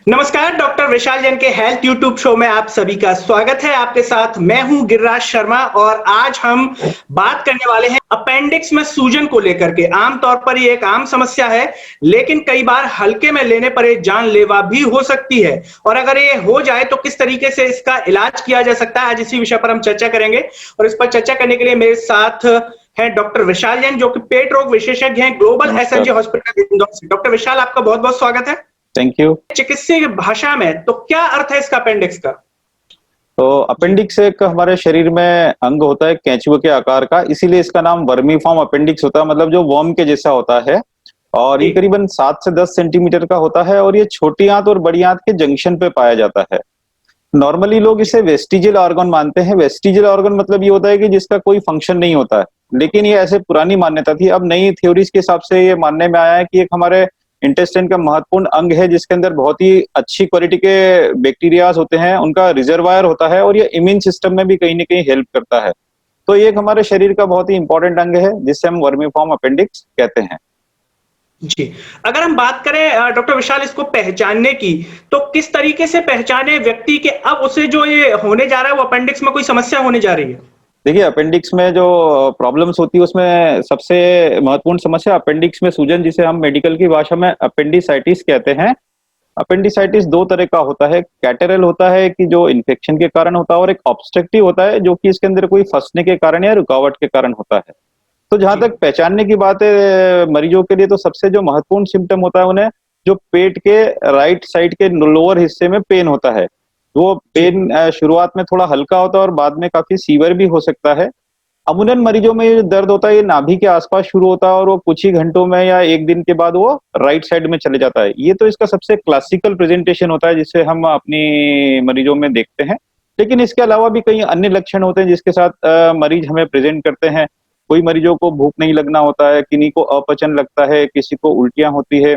नमस्कार, डॉक्टर विशाल जैन के health YouTube show में आप सभी का स्वागत है। आपके साथ मैं हूं गिरिराज शर्मा और आज हम बात करने वाले हैं अपेंडिक्स में सूजन को लेकर के। आमतौर पर ये एक आम समस्या है, लेकिन कई बार हल्के में लेने पर ये जानलेवा भी हो सकती है। और अगर ये हो जाए तो किस तरीके से इसका इलाज किया जा सकता है, आज इसी विषय पर हम चर्चा करेंगे। और इस पर चर्चा करने के लिए मेरे साथ है डॉक्टर विशाल जैन, जो कि पेट रोग विशेषज्ञ हैं, ग्लोबल एसएनजे नमस्कार। हॉस्पिटल इंदौर से। डॉक्टर विशाल, आपका बहुत बहुत स्वागत है। Thank you. चिकित्सीय भाषा में तो क्या अर्थ है इसका अपेंडिक्स का? तो जी। अपेंडिक्स एक हमारे शरीर में अंग होता है केंचुए के आकार का, इसीलिए इसका नाम वर्मीफॉर्म अपेंडिक्स होता है, मतलब जो वर्म के जैसा होता है। और ये जी। करीबन 7 से 10 सेंटीमीटर का होता है और ये छोटी आंत और बड़ी आंत के जंक्शन पे पाया जाता है। नॉर्मली लोग जी। इसे वेस्टिजियल ऑर्गन मानते हैं। वेस्टिजियल ऑर्गन मतलब ये होता है कि जिसका कोई फंक्शन नहीं होता है, लेकिन ये ऐसे पुरानी मान्यता थी। अब नई थ्योरीज के हिसाब से ये मानने में आया है कि एक हमारे इंटेस्टाइन का महत्वपूर्ण अंग है, जिसके अंदर बहुत ही अच्छी क्वालिटी के बैक्टीरियाज होते हैं, उनका रिजर्वायर होता है और ये इम्यून सिस्टम में भी कहीं ना कहीं हेल्प करता है। तो ये एक हमारे शरीर का बहुत ही इंपॉर्टेंट अंग है, जिससे हम वर्मीफॉर्म अपेंडिक्स कहते हैं। जी। अगर हम बात करें डॉक्टर विशाल इसको पहचानने की, तो किस तरीके से पहचाने व्यक्ति के अब उसे जो ये होने जा रहा है वो अपेंडिक्स में कोई समस्या होने जा रही है? देखिए, अपेंडिक्स में जो प्रॉब्लम्स होती है उसमें सबसे महत्वपूर्ण समस्या अपेंडिक्स में सूजन, जिसे हम मेडिकल की भाषा में अपेंडिसाइटिस कहते हैं। अपेंडिसाइटिस दो तरह का होता है। कैटेरल होता है कि जो इन्फेक्शन के कारण होता है, और एक ऑब्स्ट्रक्टिव होता है जो कि इसके अंदर कोई फंसने के कारण या रुकावट के कारण होता है। तो जहां जी। तक पहचानने की बात है मरीजों के लिए, तो सबसे जो महत्वपूर्ण सिम्टम होता है उन्हें जो पेट के राइट साइड के लोअर हिस्से में पेन होता है। वो जी। पेन शुरुआत में थोड़ा हल्का होता है और बाद में काफी सीवियर भी हो सकता है। अमूमन मरीजों में ये दर्द होता है, ये नाभि के आसपास शुरू होता है और वो कुछ ही घंटों में या एक दिन के बाद वो राइट साइड में चले जाता है। ये तो इसका सबसे क्लासिकल प्रेजेंटेशन होता है, जिसे हम अपनी मरीजों में देखते हैं। लेकिन इसके अलावा भी कई अन्य लक्षण होते हैं जिसके साथ मरीज हमें प्रेजेंट करते हैं। कोई मरीजों को भूख नहीं लगना होता है, किन्हीं को अपचन लगता है, किसी को उल्टियां होती है।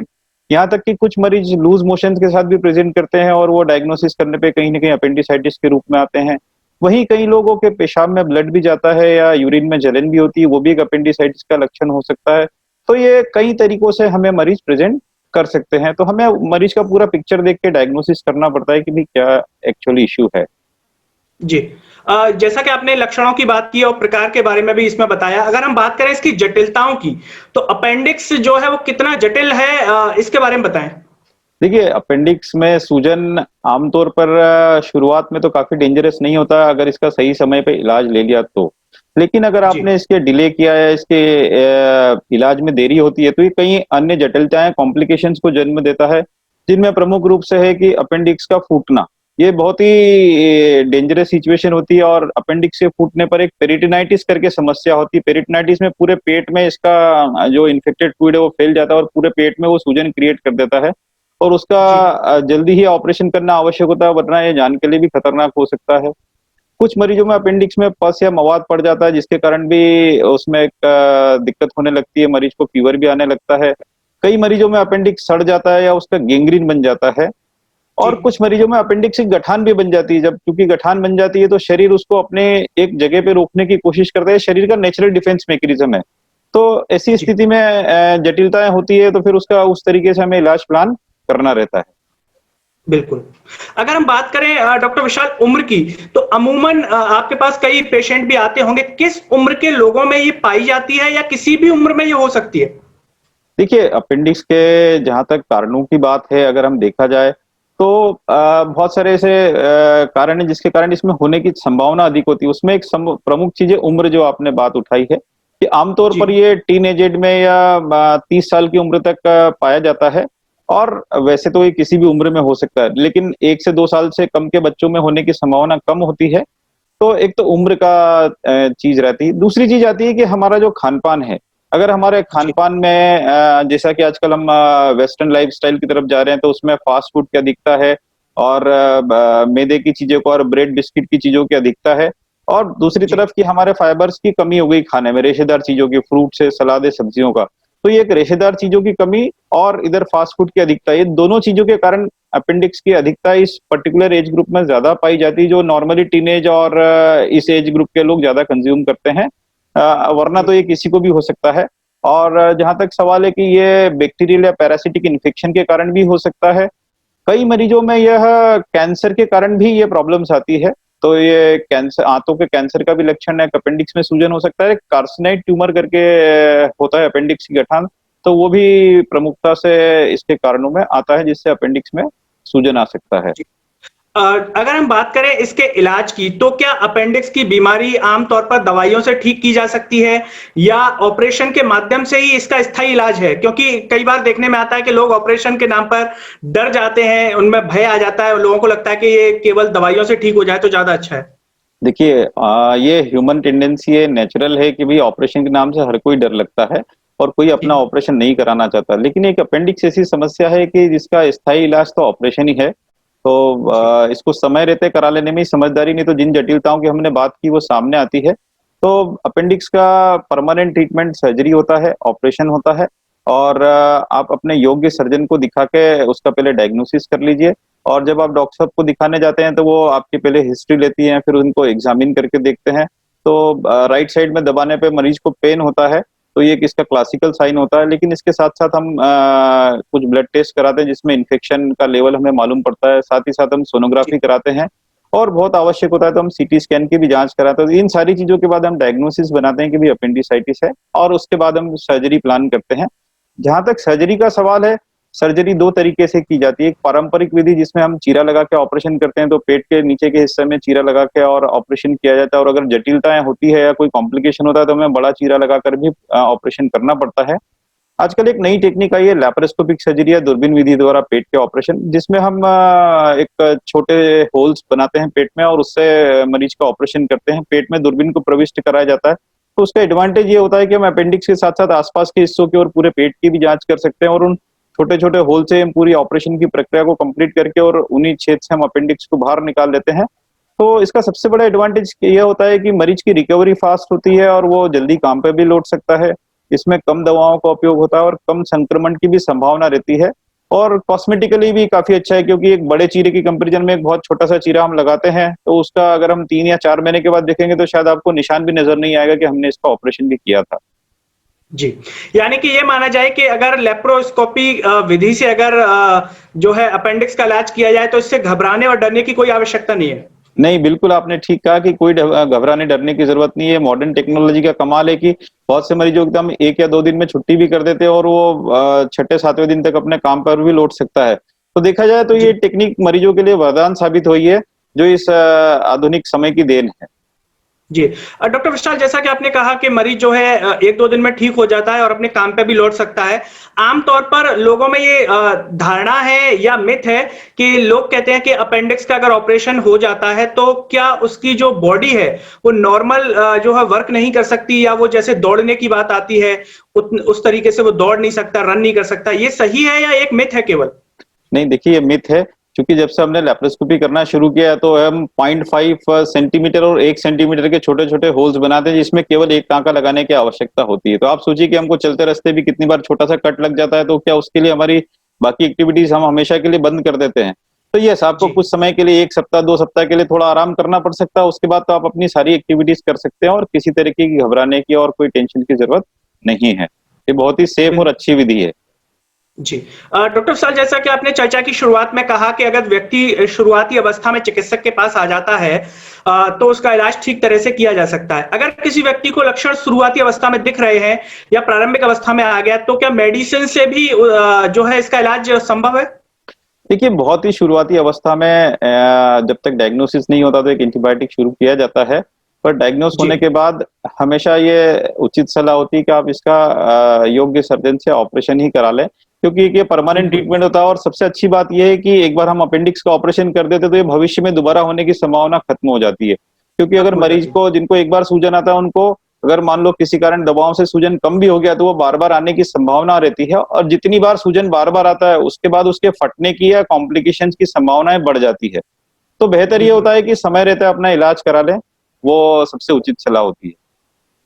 यहाँ तक कि कुछ मरीज लूज मोशन के साथ भी प्रेजेंट करते हैं और वो डायग्नोसिस करने पे कहीं ना कहीं अपेंडिसाइटिस के रूप में आते हैं। वहीं कई लोगों के पेशाब में ब्लड भी जाता है या यूरिन में जलन भी होती है, वो भी एक अपेंडिसाइटिस का लक्षण हो सकता है। तो ये कई तरीकों से हमें मरीज प्रेजेंट कर सकते हैं, तो हमें मरीज का पूरा पिक्चर देख के डायग्नोसिस करना पड़ता है कि भाई क्या एक्चुअली इश्यू है। जी। जैसा कि आपने लक्षणों की बात की और प्रकार के बारे में भी इसमें बताया, अगर हम बात करें इसकी जटिलताओं की, तो अपेंडिक्स जो है वो कितना जटिल है, इसके बारे में बताएं। देखिए, अपेंडिक्स में सूजन आमतौर पर शुरुआत में तो काफी डेंजरस नहीं होता अगर इसका सही समय पे इलाज ले लिया तो। लेकिन अगर जी। आपने इसके डिले किया या इसके इलाज में देरी होती है, तो ये कई अन्य जटिलताएं, कॉम्प्लिकेशंस को जन्म देता है, जिनमें प्रमुख रूप से है कि अपेंडिक्स का फूटना। ये बहुत ही डेंजरस सिचुएशन होती है और अपेंडिक्स के फूटने पर एक पेरिटोनाइटिस करके समस्या होती है। पेरिटोनाइटिस में पूरे पेट में इसका जो इन्फेक्टेड फ्लूइड है वो फैल जाता है और पूरे पेट में वो सूजन क्रिएट कर देता है और उसका जी। जल्दी ही ऑपरेशन करना आवश्यक होता है, वरना ये जान के लिए भी खतरनाक हो सकता है। कुछ मरीजों में अपेंडिक्स में पस या मवाद पड़ जाता है, जिसके कारण भी उसमें एक दिक्कत होने लगती है, मरीज को फीवर भी आने लगता है। कई मरीजों में अपेंडिक्स सड़ जाता है या उसका गैंग्रीन बन जाता है। जी। और कुछ मरीजों में अपेंडिक्स की गठान भी बन जाती है। जब क्योंकि गठान बन जाती है तो शरीर उसको अपने एक जगह पे रोकने की कोशिश करता है, शरीर का नेचुरल डिफेंस मैकेनिज्म है। तो ऐसी जी। स्थिति में जटिलताएं होती है, तो फिर उसका उस तरीके से हमें इलाज प्लान करना रहता है। बिल्कुल। अगर हम बात करें डॉक्टर विशाल उम्र की, तो अमूमन आपके पास कई पेशेंट भी आते होंगे। किस उम्र के लोगों में ये पाई जाती है या किसी भी उम्र में ये हो सकती है? देखिए, अपेंडिक्स के जहाँ तक कारणों की बात है, अगर हम देखा जाए तो बहुत सारे ऐसे कारण हैं जिसके कारण इसमें होने की संभावना अधिक होती है। उसमें एक प्रमुख चीज़ है उम्र, जो आपने बात उठाई है, कि आमतौर जी। पर ये टीनेज में या 30 साल की उम्र तक पाया जाता है। और वैसे तो ये किसी भी उम्र में हो सकता है, लेकिन 1 से 2 साल से कम के बच्चों में होने की संभावना कम होती है। तो एक तो उम्र का चीज़ रहती है। दूसरी चीज़ आती है कि हमारा जो खान-पान है, अगर हमारे जी। खान-पान में जैसा कि आजकल हम वेस्टर्न लाइफ़स्टाइल की तरफ जा रहे हैं, तो उसमें फ़ास्ट फ़ूड की अधिकता है और मैदे की चीज़ों को और ब्रेड बिस्किट की चीज़ों की अधिकता है। और दूसरी जी। तरफ कि हमारे फाइबर्स की कमी हो गई खाने में, रेशेदार चीज़ों की, फ्रूट से, सलाद है, सब्जियों का। तो ये एक रेशेदार चीज़ों की कमी और इधर फ़ास्ट फ़ूड की अधिकता, ये दोनों चीज़ों के कारण अपेंडिक्स की अधिकता इस पर्टिकुलर एज ग्रुप में ज़्यादा पाई जाती है, जो नॉर्मली टीनेज और इस एज ग्रुप के लोग ज़्यादा कंज़्यूम करते हैं। वरना जी। तो ये किसी को भी हो सकता है। और जहाँ तक सवाल है कि ये बैक्टीरियल या पैरासिटिक इन्फेक्शन के कारण भी हो सकता है। कई मरीजों में यह कैंसर के कारण भी ये प्रॉब्लम्स आती है। तो ये कैंसर, आंतों के कैंसर का भी लक्षण है, अपेंडिक्स में सूजन हो सकता है, कार्सिनॉइड ट्यूमर करके होता है अपेंडिक्स की गठान, तो वो भी प्रमुखता से इसके कारणों में आता है, जिससे अपेंडिक्स में सूजन आ सकता है। अ, अगर हम बात करें इसके इलाज की, तो क्या अपेंडिक्स की बीमारी आमतौर पर दवाइयों से ठीक की जा सकती है या ऑपरेशन के माध्यम से ही इसका स्थायी इलाज है? क्योंकि कई बार देखने में आता है कि लोग ऑपरेशन के नाम पर डर जाते हैं, उनमें भय आ जाता है, लोगों को लगता है कि ये केवल दवाइयों से ठीक हो जाए तो ज्यादा अच्छा है। देखिए, ये ह्यूमन टेंडेंसी है, नेचुरल है कि भाई ऑपरेशन के नाम से हर कोई डर लगता है और कोई जी, अपना ऑपरेशन नहीं कराना चाहता। लेकिन एक अपेंडिक्स ऐसी समस्या है कि जिसका स्थायी इलाज तो ऑपरेशन ही है। तो जी, इसको समय रहते करा लेने में ही समझदारी, नहीं तो जिन जटिलताओं की हमने बात की वो सामने आती है। तो अपेंडिक्स का परमानेंट ट्रीटमेंट सर्जरी होता है, ऑपरेशन होता है। और आप अपने योग्य सर्जन को दिखा के उसका पहले डायग्नोसिस कर लीजिए। और जब आप डॉक्टर साहब को दिखाने जाते हैं तो वो आपकी पहले हिस्ट्री लेती हैं, फिर उनको एग्जामिन करके देखते हैं। तो राइट साइड में दबाने पे मरीज को पेन होता है, तो ये एक इसका क्लासिकल साइन होता है। लेकिन इसके साथ साथ हम कुछ ब्लड टेस्ट कराते हैं जिसमें इन्फेक्शन का लेवल हमें मालूम पड़ता है। साथ ही साथ हम जी, सोनोग्राफी कराते हैं और बहुत आवश्यक होता है तो हम सीटी स्कैन की भी जांच कराते हैं। तो इन सारी चीजों के बाद हम डायग्नोसिस बनाते हैं कि भी अपेंडिसाइटिस है, और उसके बाद हम सर्जरी प्लान करते हैं। जहां तक सर्जरी का सवाल है, सर्जरी दो तरीके से की जाती है। एक पारंपरिक विधि जिसमें हम चीरा लगा के ऑपरेशन करते हैं, तो पेट के नीचे के हिस्से में चीरा लगा के और ऑपरेशन किया जाता है। और अगर जटिलताएं होती है या कोई कॉम्प्लिकेशन होता है तो हमें बड़ा चीरा लगाकर भी ऑपरेशन करना पड़ता है। आजकल एक नई टेक्निक आई है, लैप्रोस्कोपिक सर्जरी या दूरबीन विधि द्वारा पेट के ऑपरेशन, जिसमें हम एक छोटे होल्स बनाते हैं पेट में और उससे मरीज का ऑपरेशन करते हैं। पेट में दूरबीन को प्रविष्ट कराया जाता है। तो उसका एडवांटेज ये होता है कि हम अपेंडिक्स के साथ साथ आसपास के हिस्सों की और पूरे पेट की भी जांच कर सकते हैं, और उन छोटे छोटे होल से हम पूरी ऑपरेशन की प्रक्रिया को कंप्लीट करके और उन्हीं छेद से हम अपेंडिक्स को बाहर निकाल लेते हैं। तो इसका सबसे बड़ा एडवांटेज ये होता है कि मरीज की रिकवरी फास्ट होती है और वो जल्दी काम पे भी लौट सकता है। इसमें कम दवाओं का उपयोग होता है और कम संक्रमण की भी संभावना रहती है। और कॉस्मेटिकली भी काफी अच्छा है, क्योंकि एक बड़े चीरे की कंपैरिजन में एक बहुत छोटा सा चीरा हम लगाते हैं, तो उसका अगर हम 3 या 4 महीने के बाद देखेंगे तो शायद आपको निशान भी नजर नहीं आएगा कि हमने इसका ऑपरेशन भी किया था। जी। यानी कि ये माना जाए कि अगर लेप्रोस्कोपी विधि से अगर जो है अपेंडिक्स का इलाज किया जाए तो इससे घबराने और डरने की कोई आवश्यकता नहीं है। नहीं, बिल्कुल आपने ठीक कहा कि कोई घबराने डरने की जरूरत नहीं है। मॉडर्न टेक्नोलॉजी का कमाल है कि बहुत से मरीजों को एकदम 1 या 2 दिन में छुट्टी भी कर देते हैं और वो छठे सातवें दिन तक अपने काम पर भी लौट सकता है। तो देखा जाए तो जी। ये टेक्निक मरीजों के लिए वरदान साबित हुई है, जो इस आधुनिक समय की देन है। जी। डॉक्टर विशाल, जैसा कि आपने कहा कि मरीज जो है 1-2 दिन में ठीक हो जाता है और अपने काम पे भी लौट सकता है। आम तौर पर लोगों में ये धारणा है या मिथ है कि लोग कहते हैं कि अपेंडिक्स का अगर ऑपरेशन हो जाता है तो क्या उसकी जो बॉडी है वो नॉर्मल जो है वर्क नहीं कर सकती, या वो जैसे दौड़ने की बात आती है उस तरीके से वो दौड़ नहीं सकता, रन नहीं कर सकता। ये सही है या एक मिथ है केवल? नहीं, देखिए ये मिथ है, क्योंकि जब से हमने लेप्रोस्कोपी करना शुरू किया है तो हम 0.5 सेंटीमीटर और 1 सेंटीमीटर के छोटे-छोटे होल्स बनाते हैं, जिसमें केवल एक टाँका लगाने की आवश्यकता होती है। तो आप सोचिए कि हमको चलते रास्ते भी कितनी बार छोटा-सा कट लग जाता है, तो क्या उसके लिए हमारी बाकी एक्टिविटीज़ हम हमेशा के लिए बंद कर देते हैं? तो यस, आपको जी। कुछ समय के लिए 1 सप्ताह, 2 सप्ताह के लिए थोड़ा आराम करना पड़ सकता है, उसके बाद तो आप अपनी सारी एक्टिविटीज़ कर सकते हैं और किसी तरीके की घबराने की और कोई टेंशन की ज़रूरत नहीं है। ये बहुत ही सेफ और अच्छी विधि है। जी। डॉक्टर विशाल, जैसा कि आपने चर्चा की शुरुआत में कहा कि अगर व्यक्ति शुरुआती अवस्था में चिकित्सक के पास आ जाता है तो उसका इलाज ठीक तरह से किया जा सकता है। अगर किसी व्यक्ति को लक्षण शुरुआती अवस्था में दिख रहे हैं या प्रारंभिक अवस्था में आ गया, तो क्या मेडिसिन से भी जो है इसका इलाज संभव है? देखिए, बहुत ही शुरुआती अवस्था में जब तक डायग्नोसिस नहीं होता तो एक एंटीबायोटिक शुरू किया जाता है। पर डायग्नोस जी। होने के बाद हमेशा ये उचित सलाह होती है कि आप इसका योग्य सर्जन से ऑपरेशन ही करा लें, क्योंकि ये परमानेंट बिल्कुल। ट्रीटमेंट होता है। और सबसे अच्छी बात ये है कि एक बार हम अपेंडिक्स का ऑपरेशन कर देते हैं तो ये भविष्य में दोबारा होने की संभावना खत्म हो जाती है। क्योंकि अगर खत्म हो मरीज जाती है। को, जिनको एक बार सूजन आता है, उनको अगर मान लो किसी कारण दवाओं से सूजन कम भी हो गया तो वो बार-बार आने की संभावना रहती है, और जितनी बार सूजन बार-बार आता है उसके बाद उसके फटने की या कॉम्प्लिकेशंस की संभावनाएं बढ़ जाती है। तो बेहतर ये बिल्कुल। होता है कि समय रहते अपना इलाज करा लें, वो सबसे उचित सलाह होती है।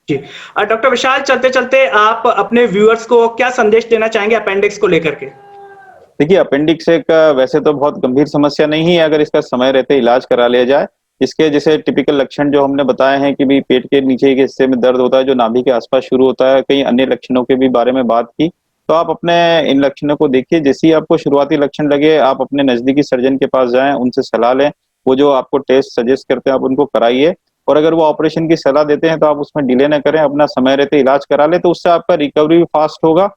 जी। डॉक्टर विशाल, चलते-चलते आप अपने व्यूअर्स को क्या संदेश देना चाहेंगे अपेंडिक्स को लेकर के? देखिए, अपेंडिक्स एक वैसे तो बहुत गंभीर समस्या नहीं है अगर इसका समय रहते इलाज करा लिया जाए। इसके जैसे टिपिकल लक्षण जो हमने बताए हैं कि भई पेट के नीचे के हिस्से में दर्द होता है जो नाभि के आस-पास शुरू होता है, कई अन्य लक्षणों के भी बारे में बात की। तो आप अपने इन लक्षणों को देखिए। जैसे ही आपको शुरुआती लक्षण लगे, आप अपने नजदीकी सर्जन के पास जाएं, उनसे सलाह लें। वो जो आपको टेस्ट सजेस्ट करते हैं आप उनको कराइए, और अगर वो ऑपरेशन की सलाह देते हैं तो आप उसमें डिले न करें, अपना समय रहते इलाज करा लें, तो उससे आपका रिकवरी भी फास्ट होगा।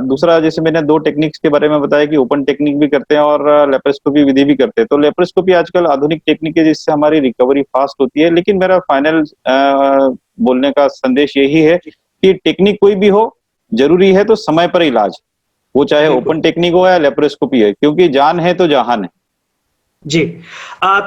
दूसरा, जैसे मैंने 2 टेक्निक्स के बारे में बताया कि ओपन टेक्निक भी करते हैं और लेप्रोस्कोपी विधि भी करते हैं। तो लेप्रोस्कोपी आजकल आधुनिक टेक्निक है जिससे हमारी रिकवरी फास्ट होती है। लेकिन मेरा फाइनल बोलने का संदेश यही है कि टेक्निक कोई भी हो, जरूरी है तो समय पर इलाज, वो चाहे बिल्कुल। ओपन टेक्निक हो या लेप्रोस्कोपी है, क्योंकि जान है तो जहान है। जी।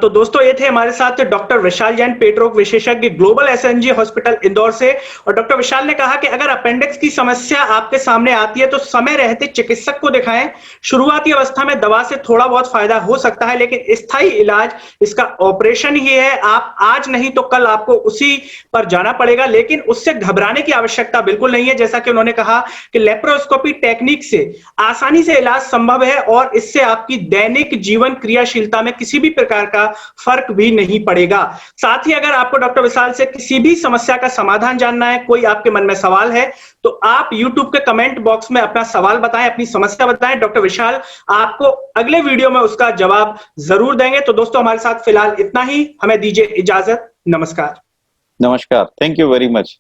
तो दोस्तों ये थे हमारे साथ डॉक्टर विशाल जैन, पेट रोग विशेषज्ञ, ग्लोबल एसएनजी हॉस्पिटल इंदौर से। और डॉक्टर विशाल ने कहा कि अगर अपेंडिक्स की समस्या आपके सामने आती है तो समय रहते चिकित्सक को दिखाएं। शुरुआती अवस्था में दवा से थोड़ा बहुत फायदा हो सकता है, लेकिन स्थायी इलाज इसका ऑपरेशन ही है। आप आज नहीं तो कल आपको उसी पर जाना पड़ेगा, लेकिन उससे घबराने की आवश्यकता बिल्कुल नहीं है। जैसा कि उन्होंने कहा कि लेप्रोस्कोपी टेक्निक से आसानी से इलाज संभव है और इससे आपकी दैनिक जीवन क्रियाशीलता में किसी भी प्रकार का फर्क भी नहीं पड़ेगा। साथ ही अगर आपको डॉक्टर विशाल से किसी भी समस्या का समाधान जानना है, कोई आपके मन में सवाल है, तो आप YouTube के कमेंट बॉक्स में अपना सवाल बताएं, अपनी समस्या बताएं। डॉक्टर विशाल आपको अगले वीडियो में उसका जवाब जरूर देंगे। तो दोस्तों हमारे साथ फिलहाल इतना ही, हमें दीजिए इजाजत। नमस्कार। नमस्कार, थैंक यू वेरी मच।